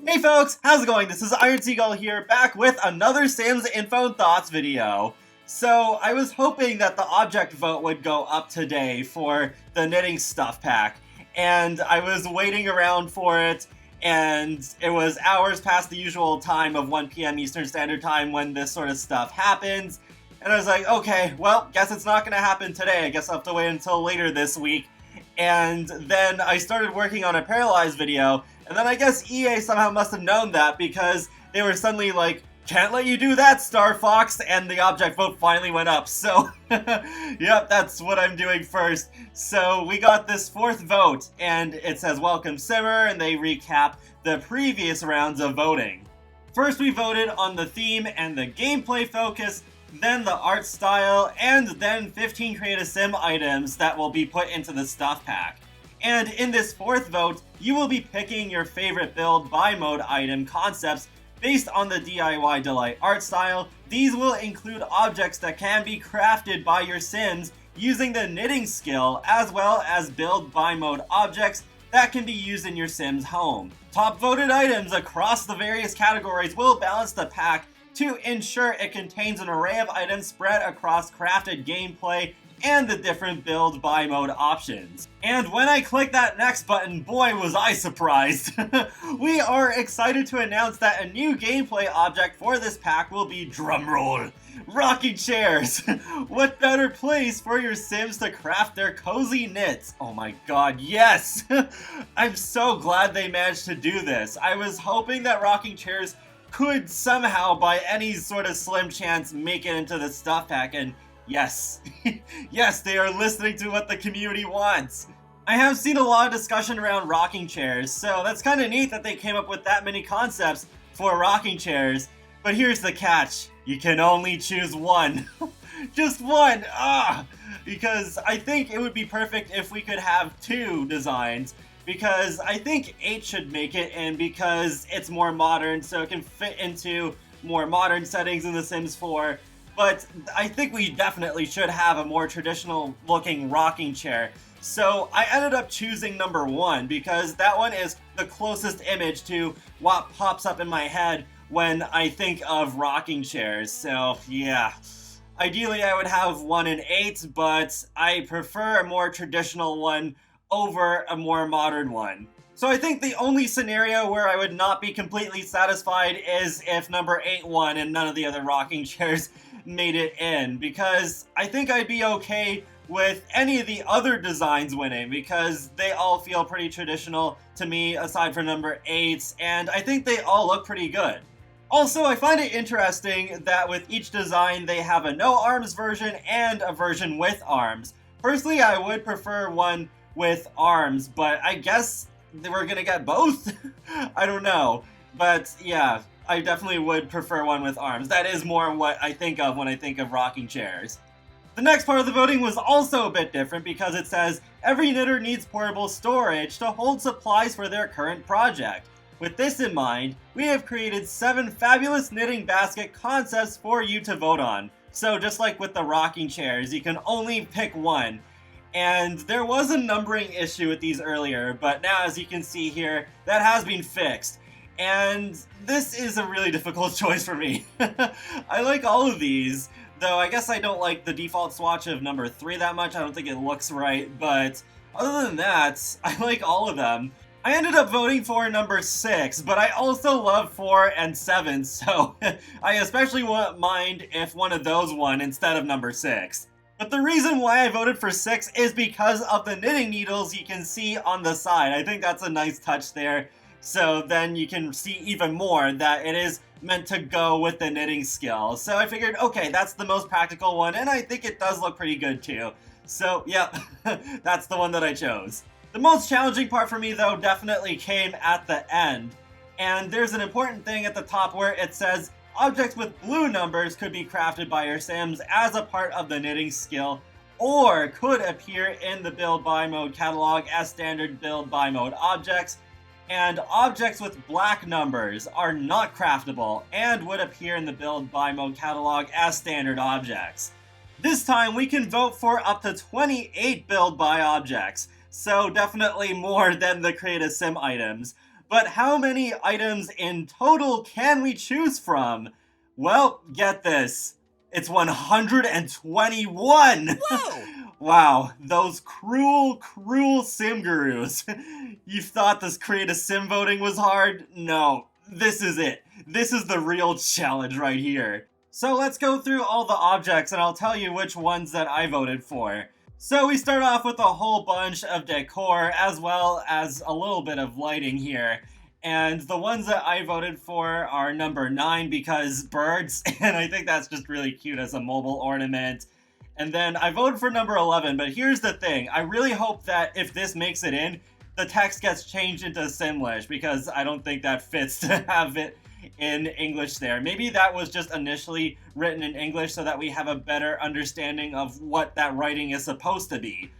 Hey folks, how's it going? This is Iron Seagull here, back with another Sims Info and Thoughts video. So, I was hoping that the object vote would go up today for the knitting stuff pack, and I was waiting around for it, and it was hours past the usual time of 1 PM Eastern Standard Time when this sort of stuff happens, and I was like, okay, well, guess it's not gonna happen today. I guess I'll have to wait until later this week. And then I started working on a Paralyzed video, and then I guess EA somehow must have known that because they were suddenly like, can't let you do that, Star Fox, and the object vote finally went up. So, yep, that's what I'm doing first. So we got this fourth vote, and it says welcome Simmer, and they recap the previous rounds of voting. First we voted on the theme and the gameplay focus, then the art style, and then 15 Create a Sim items that will be put into the stuff pack. And in this fourth vote, you will be picking your favorite build buy mode item concepts based on the DIY Delight art style. These will include objects that can be crafted by your Sims using the knitting skill, as well as build buy mode objects that can be used in your Sims home. Top voted items across the various categories will balance the pack to ensure it contains an array of items spread across crafted gameplay and the different build buy mode options. And when I clicked that next button, boy was I surprised! We are excited to announce that a new gameplay object for this pack will be, drumroll, rocking chairs! What better place for your Sims to craft their cozy knits? Oh my god, yes! I'm so glad they managed to do this. I was hoping that rocking chairs could somehow, by any sort of slim chance, make it into the stuff pack, and yes, yes, they are listening to what the community wants. I have seen a lot of discussion around rocking chairs, so that's kind of neat that they came up with that many concepts for rocking chairs, but here's the catch. You can only choose one. Just one! Because I think it would be perfect if we could have two designs, because I think 8 should make it, and because it's more modern, so it can fit into more modern settings in The Sims 4. But I think we definitely should have a more traditional looking rocking chair. So I ended up choosing number 1 because that one is the closest image to what pops up in my head when I think of rocking chairs. So yeah, ideally I would have one in 8, but I prefer a more traditional one over a more modern one. So I think the only scenario where I would not be completely satisfied is if number 8 won and none of the other rocking chairs made it in, because I think I'd be okay with any of the other designs winning because they all feel pretty traditional to me aside from number 8, and I think they all look pretty good. Also, I find it interesting that with each design they have a no arms version and a version with arms. Personally, I would prefer one with arms, but I guess we're gonna get both? I don't know. But yeah, I definitely would prefer one with arms. That is more what I think of when I think of rocking chairs. The next part of the voting was also a bit different because it says, every knitter needs portable storage to hold supplies for their current project. With this in mind, we have created 7 fabulous knitting basket concepts for you to vote on. So just like with the rocking chairs, you can only pick one. And there was a numbering issue with these earlier, but now as you can see here, that has been fixed. And this is a really difficult choice for me. I like all of these, though I guess I don't like the default swatch of number 3 that much. I don't think it looks right, but other than that, I like all of them. I ended up voting for number 6, but I also love 4 and 7, so I especially wouldn't mind if one of those won instead of number 6. But the reason why I voted for 6 is because of the knitting needles you can see on the side. I think that's a nice touch there. So then you can see even more that it is meant to go with the knitting skill. So I figured, okay, that's the most practical one, and I think it does look pretty good too. So yeah, that's the one that I chose. The most challenging part for me though definitely came at the end. And there's an important thing at the top where it says, objects with blue numbers could be crafted by your Sims as a part of the knitting skill, or could appear in the build buy mode catalog as standard build buy mode objects, and objects with black numbers are not craftable and would appear in the build buy mode catalog as standard objects. This time we can vote for up to 28 build buy objects, so definitely more than the Create a Sim items. But how many items in total can we choose from? Well, get this. It's 121! Whoa! Wow, those cruel, cruel sim gurus. You thought this creative sim voting was hard? No, this is it. This is the real challenge right here. So let's go through all the objects and I'll tell you which ones that I voted for. So we start off with a whole bunch of decor as well as a little bit of lighting here. And the ones that I voted for are number 9 because birds, and I think that's just really cute as a mobile ornament. And then I voted for number 11, but here's the thing. I really hope that if this makes it in, the text gets changed into Simlish because I don't think that fits to have it in English there. Maybe that was just initially written in English so that we have a better understanding of what that writing is supposed to be.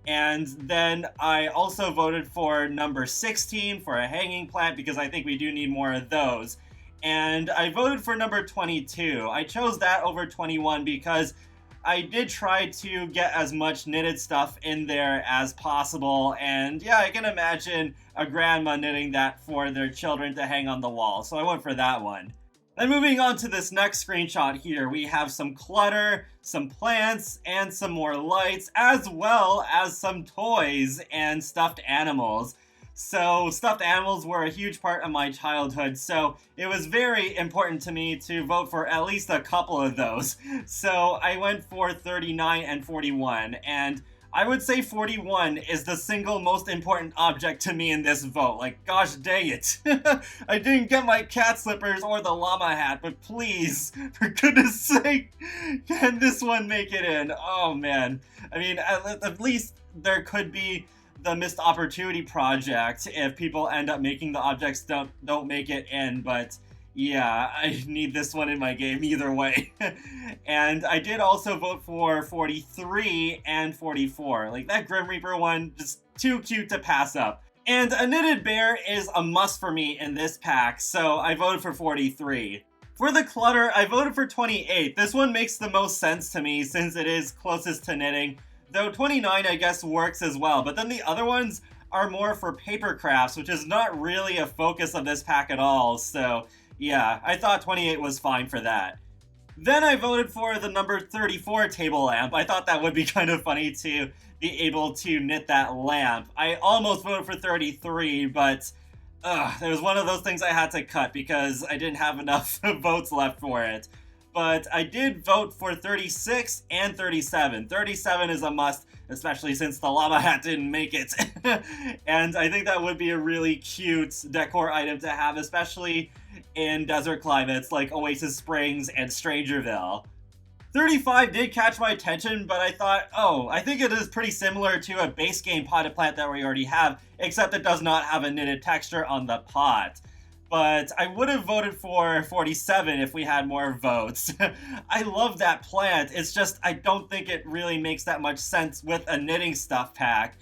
And then I also voted for number 16 for a hanging plant because I think we do need more of those. And I voted for number 22. I chose that over 21 because I did try to get as much knitted stuff in there as possible, and yeah, I can imagine a grandma knitting that for their children to hang on the wall, so I went for that one. Then moving on to this next screenshot here, we have some clutter, some plants, and some more lights, as well as some toys and stuffed animals. So stuffed animals were a huge part of my childhood, so it was very important to me to vote for at least a couple of those. So I went for 39 and 41, and I would say 41 is the single most important object to me in this vote. Like, gosh dang it. I didn't get my cat slippers or the llama hat, but please, for goodness sake, can this one make it in? Oh man. I mean, at least there could be the missed opportunity project if people end up making the objects don't make it in, but yeah, I need this one in my game either way. And I did also vote for 43 and 44. Like, that Grim Reaper one, just too cute to pass up. And a knitted bear is a must for me in this pack, so I voted for 43. For the clutter, I voted for 28. This one makes the most sense to me since it is closest to knitting, though 29 I guess works as well, but then the other ones are more for paper crafts, which is not really a focus of this pack at all, so yeah, I thought 28 was fine for that. Then I voted for the number 34 table lamp. I thought that would be kind of funny to be able to knit that lamp. I almost voted for 33, but there was one of those things I had to cut because I didn't have enough votes left for it. But I did vote for 36 and 37. 37 is a must, especially since the llama hat didn't make it. And I think that would be a really cute decor item to have, especially in desert climates like Oasis Springs and Strangerville. 35 did catch my attention, but I thought, I think it is pretty similar to a base game potted plant that we already have, except it does not have a knitted texture on the pot. But I would have voted for 47 if we had more votes. I love that plant, it's just I don't think it really makes that much sense with a knitting stuff pack.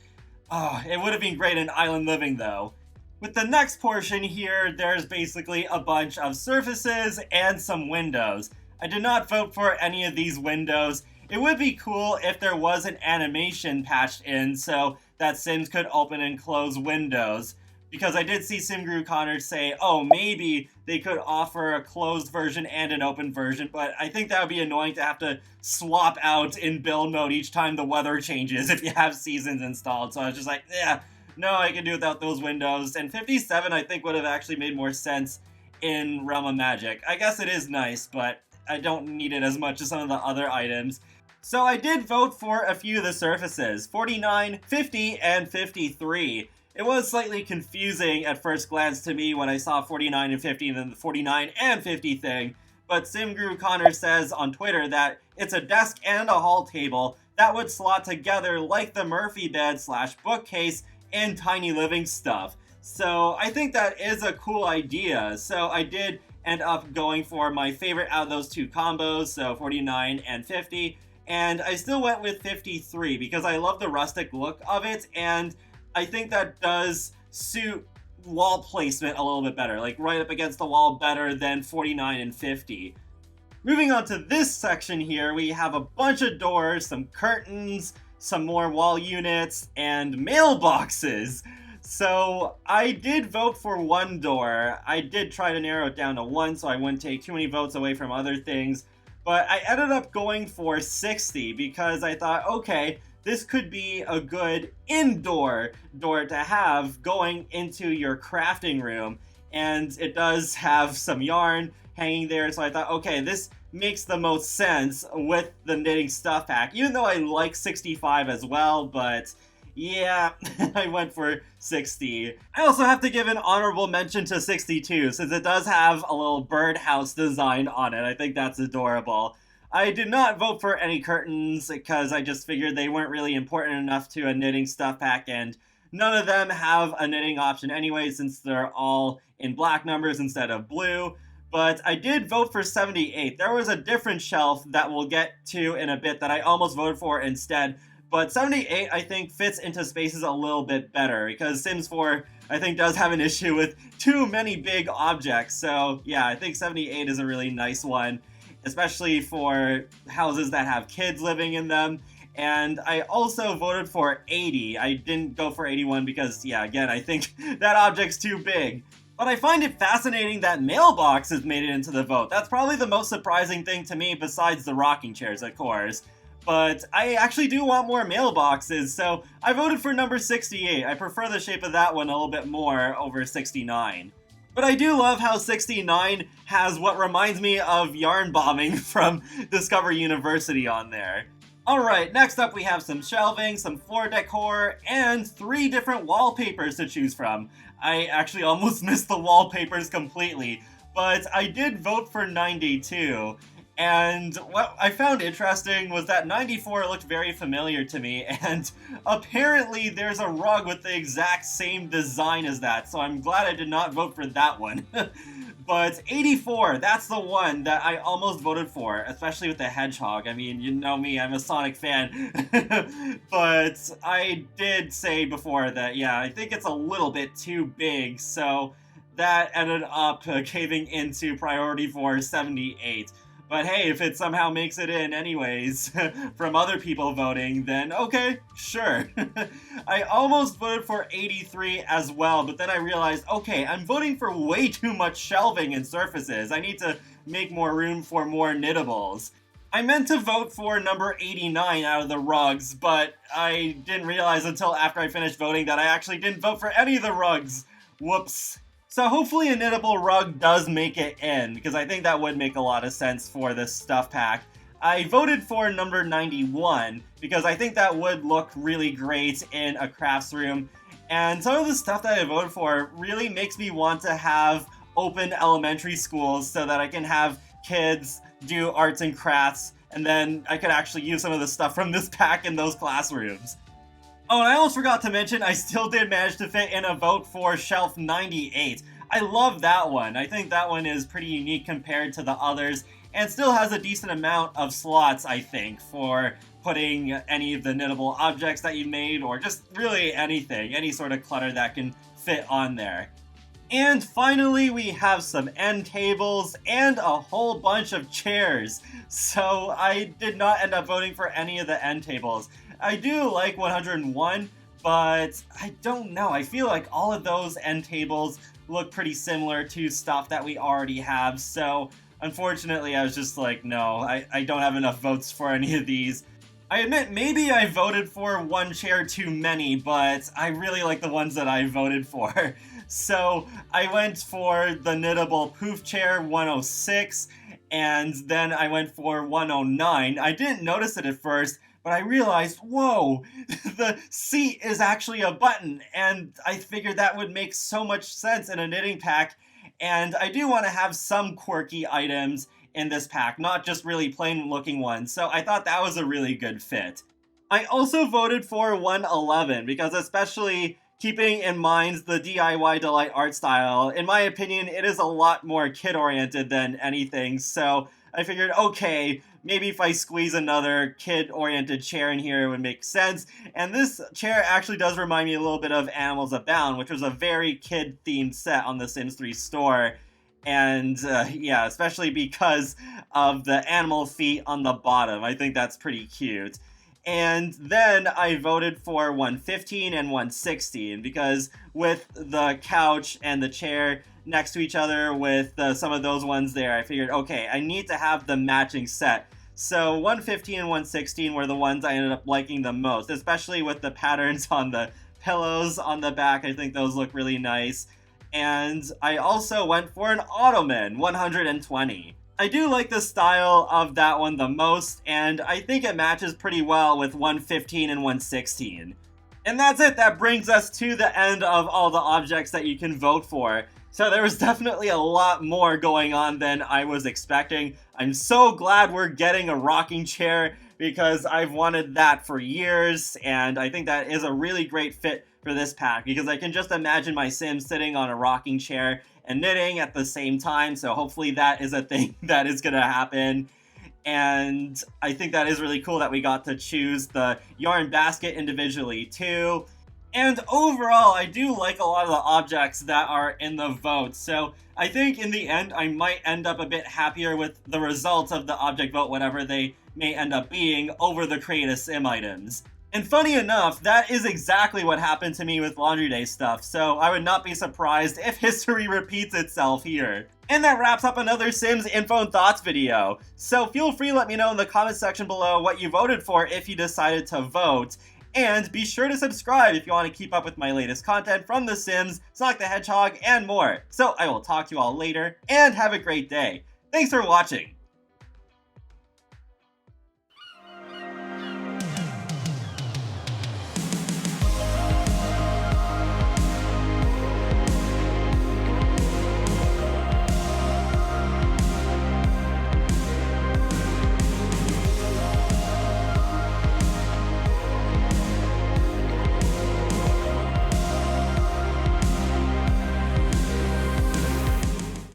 It would have been great in Island Living though. With the next portion here, there's basically a bunch of surfaces and some windows. I did not vote for any of these windows. It would be cool if there was an animation patched in so that Sims could open and close windows. Because I did see SimGuru Connor say, maybe they could offer a closed version and an open version, but I think that would be annoying to have to swap out in build mode each time the weather changes if you have seasons installed. So I was just like, no, I can do without those windows. And 57 I think would have actually made more sense in Realm of Magic. I guess it is nice, but I don't need it as much as some of the other items. So I did vote for a few of the surfaces, 49, 50, and 53. It was slightly confusing at first glance to me when I saw 49 and 50 and then the 49 and 50 thing, but SimGuru Connor says on Twitter that it's a desk and a hall table that would slot together like the Murphy bed / bookcase and tiny living stuff. So I think that is a cool idea. So I did end up going for my favorite out of those two combos, so 49 and 50, and I still went with 53 because I love the rustic look of it, and I think that does suit wall placement a little bit better, like right up against the wall better than 49 and 50. Moving on to this section here, we have a bunch of doors, some curtains, some more wall units, and mailboxes. So I did vote for one door. I did try to narrow it down to one so I wouldn't take too many votes away from other things. But I ended up going for 60 because I thought, okay, this could be a good indoor door to have going into your crafting room. And it does have some yarn hanging there, so I thought, okay, this makes the most sense with the knitting stuff pack, even though I like 65 as well, but yeah, I went for 60. I also have to give an honorable mention to 62, since it does have a little birdhouse design on it. I think that's adorable. I did not vote for any curtains because I just figured they weren't really important enough to a knitting stuff pack, and none of them have a knitting option anyway, since they're all in black numbers instead of blue. But I did vote for 78. There was a different shelf that we'll get to in a bit that I almost voted for instead. But 78, I think, fits into spaces a little bit better, because Sims 4, I think, does have an issue with too many big objects. So, yeah, I think 78 is a really nice one, especially for houses that have kids living in them. And I also voted for 80. I didn't go for 81 because, yeah, again, I think that object's too big. But I find it fascinating that mailboxes made it into the vote. That's probably the most surprising thing to me, besides the rocking chairs, of course. But I actually do want more mailboxes, so I voted for number 68. I prefer the shape of that one a little bit more over 69. But I do love how 69 has what reminds me of yarn bombing from Discover University on there. Alright, next up we have some shelving, some floor decor, and 3 different wallpapers to choose from. I actually almost missed the wallpapers completely, but I did vote for 92. And what I found interesting was that 94 looked very familiar to me, and apparently there's a rug with the exact same design as that, so I'm glad I did not vote for that one. But 84, that's the one that I almost voted for, especially with the hedgehog. I mean, you know me, I'm a Sonic fan. But I did say before that, yeah, I think it's a little bit too big, so that ended up caving into priority for 78. But hey, if it somehow makes it in anyways, from other people voting, then okay, sure. I almost voted for 83 as well, but then I realized, okay, I'm voting for way too much shelving and surfaces. I need to make more room for more knittables. I meant to vote for number 89 out of the rugs, but I didn't realize until after I finished voting that I actually didn't vote for any of the rugs. Whoops. So hopefully a knittable rug does make it in, because I think that would make a lot of sense for this stuff pack. I voted for number 91, because I think that would look really great in a crafts room. And some of the stuff that I voted for really makes me want to have open elementary schools so that I can have kids do arts and crafts, and then I could actually use some of the stuff from this pack in those classrooms. Oh, and I almost forgot to mention, I still did manage to fit in a vote for shelf 98. I love that one. I think that one is pretty unique compared to the others, and still has a decent amount of slots, I think, for putting any of the knittable objects that you made, or just really anything, any sort of clutter that can fit on there. And finally, we have some end tables and a whole bunch of chairs. So I did not end up voting for any of the end tables. I do like 101, but I don't know. I feel like all of those end tables look pretty similar to stuff that we already have, so unfortunately I was just like, no, I don't have enough votes for any of these. I admit, maybe I voted for one chair too many, but I really like the ones that I voted for. So I went for the knittable poof chair 106, and then I went for 109. I didn't notice it at first, but I realized, whoa, the seat is actually a button, and I figured that would make so much sense in a knitting pack, and I do want to have some quirky items in this pack, not just really plain looking ones, so I thought that was a really good fit. I also voted for 111, because especially keeping in mind the DIY Delight art style, in my opinion, it is a lot more kid-oriented than anything, so I figured, okay, maybe if I squeeze another kid-oriented chair in here, it would make sense. And this chair actually does remind me a little bit of Animals Abound, which was a very kid-themed set on the Sims 3 store. And yeah, especially because of the animal feet on the bottom. I think that's pretty cute. And then I voted for 115 and 116 because with the couch and the chair next to each other with some of those ones there, I figured, okay, I need to have the matching set. So 115 and 116 were the ones I ended up liking the most, especially with the patterns on the pillows on the back. I think those look really nice. And I also went for an Ottoman, 120. I do like the style of that one the most, and I think it matches pretty well with 115 and 116. And that's it, that brings us to the end of all the objects that you can vote for. So there was definitely a lot more going on than I was expecting. I'm so glad we're getting a rocking chair because I've wanted that for years, and I think that is a really great fit for this pack because I can just imagine my Sim sitting on a rocking chair and knitting at the same time, so hopefully that is a thing that is gonna happen. And I think that is really cool that we got to choose the yarn basket individually too. And overall, I do like a lot of the objects that are in the vote, so I think in the end I might end up a bit happier with the results of the object vote, whatever they may end up being, over the Create a Sim items. And funny enough, that is exactly what happened to me with Laundry Day stuff, so I would not be surprised if history repeats itself here. And that wraps up another Sims Info and Thoughts video. So feel free to let me know in the comment section below what you voted for if you decided to vote. And be sure to subscribe if you want to keep up with my latest content from The Sims, Sonic the Hedgehog, and more. So I will talk to you all later, and have a great day. Thanks for watching!